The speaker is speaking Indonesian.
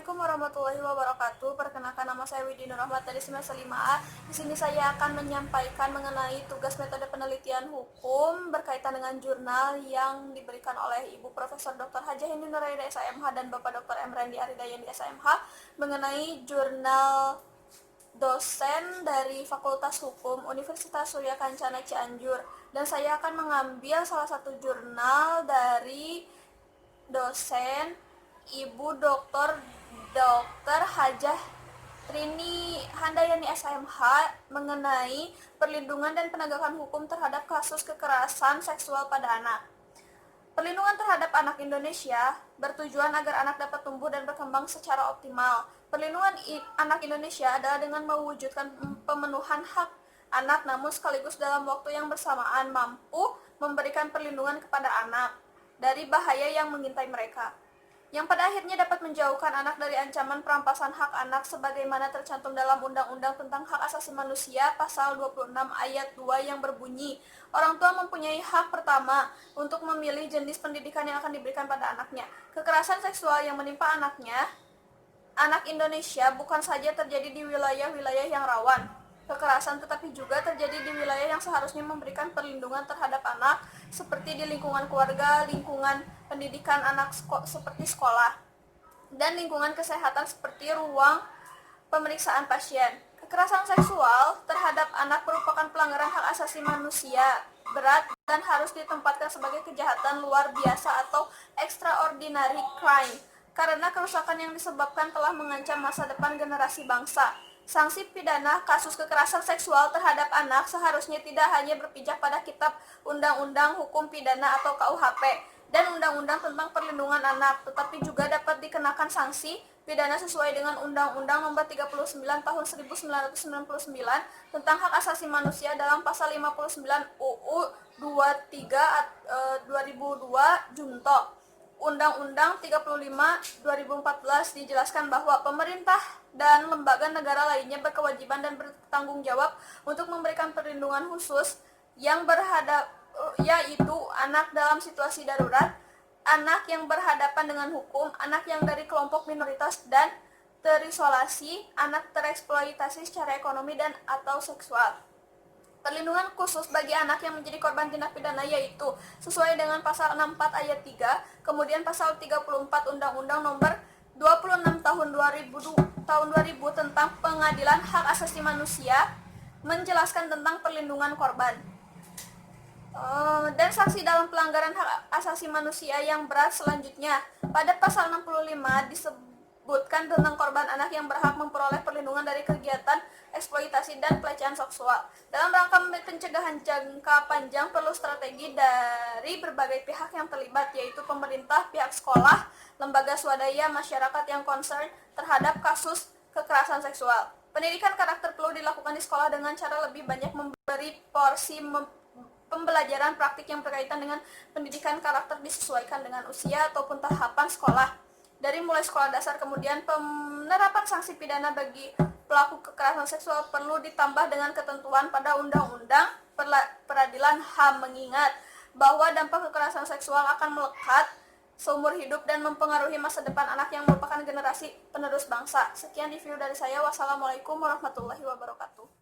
Assalamualaikum warahmatullahi wabarakatuh. Perkenalkan, nama saya Widi Nur Rahmat dari semester 5A. Di sini saya akan menyampaikan mengenai tugas metode penelitian hukum berkaitan dengan jurnal yang diberikan oleh Ibu Profesor Dr. Hajah Hindi Nuraida SMH dan Bapak Dr. M. Randy Aridayani SMH mengenai jurnal dosen dari Fakultas Hukum Universitas Surya Kencana Cianjur. Dan saya akan mengambil salah satu jurnal dari dosen Ibu Dr. Hajah Trini Handayani SMH mengenai perlindungan dan penegakan hukum terhadap kasus kekerasan seksual pada anak. Perlindungan terhadap anak Indonesia bertujuan agar anak dapat tumbuh dan berkembang secara optimal. Perlindungan anak Indonesia adalah dengan mewujudkan pemenuhan hak anak, namun sekaligus dalam waktu yang bersamaan mampu memberikan perlindungan kepada anak dari bahaya yang mengintai mereka, yang pada akhirnya dapat menjauhkan anak dari ancaman perampasan hak anak sebagaimana tercantum dalam Undang-Undang tentang Hak Asasi Manusia pasal 26 ayat 2 yang berbunyi, orang tua mempunyai hak pertama untuk memilih jenis pendidikan yang akan diberikan pada anaknya. Kekerasan seksual yang menimpa anak Indonesia bukan saja terjadi di wilayah-wilayah yang rawan kekerasan, tetapi juga terjadi di wilayah yang seharusnya memberikan perlindungan terhadap anak, seperti di lingkungan keluarga, lingkungan pendidikan anak seperti sekolah, dan lingkungan kesehatan seperti ruang pemeriksaan pasien. Kekerasan seksual terhadap anak merupakan pelanggaran hak asasi manusia berat dan harus ditempatkan sebagai kejahatan luar biasa atau extraordinary crime, karena kerusakan yang disebabkan telah mengancam masa depan generasi bangsa. Sanksi pidana kasus kekerasan seksual terhadap anak seharusnya tidak hanya berpijak pada Kitab Undang-Undang Hukum Pidana atau KUHP dan Undang-Undang tentang Perlindungan Anak, tetapi juga dapat dikenakan sanksi pidana sesuai dengan Undang-Undang Nomor 39 Tahun 1999 tentang Hak Asasi Manusia dalam Pasal 59 UU 23 2002 Junto. Undang-Undang 35 2014 dijelaskan bahwa pemerintah dan lembaga negara lainnya berkewajiban dan bertanggung jawab untuk memberikan perlindungan khusus yang yaitu anak dalam situasi darurat, anak yang berhadapan dengan hukum, anak yang dari kelompok minoritas dan terisolasi, anak tereksploitasi secara ekonomi dan atau seksual. Perlindungan khusus bagi anak yang menjadi korban tindak pidana yaitu sesuai dengan pasal 64 ayat 3, kemudian pasal 34 Undang-Undang Nomor 26 Tahun 2000 tentang Pengadilan Hak Asasi Manusia menjelaskan tentang perlindungan korban. Dan sanksi dalam pelanggaran hak asasi manusia yang berat selanjutnya. Pada pasal 65 disebutkan tentang korban anak yang berhak memperoleh perlindungan dari kegiatan eksploitasi dan pelecehan seksual. Dalam rangka pencegahan jangka panjang perlu strategi dari berbagai pihak yang terlibat, yaitu pemerintah, pihak sekolah, lembaga swadaya, masyarakat yang concern terhadap kasus kekerasan seksual. Pendidikan karakter perlu dilakukan di sekolah dengan cara lebih banyak memberi porsi pembelajaran praktik yang berkaitan dengan pendidikan karakter disesuaikan dengan usia ataupun tahapan sekolah. Dari mulai sekolah dasar, kemudian penerapan sanksi pidana bagi pelaku kekerasan seksual perlu ditambah dengan ketentuan pada Undang-Undang Peradilan HAM, mengingat bahwa dampak kekerasan seksual akan melekat seumur hidup dan mempengaruhi masa depan anak yang merupakan generasi penerus bangsa. Sekian review dari saya. Wassalamualaikum warahmatullahi wabarakatuh.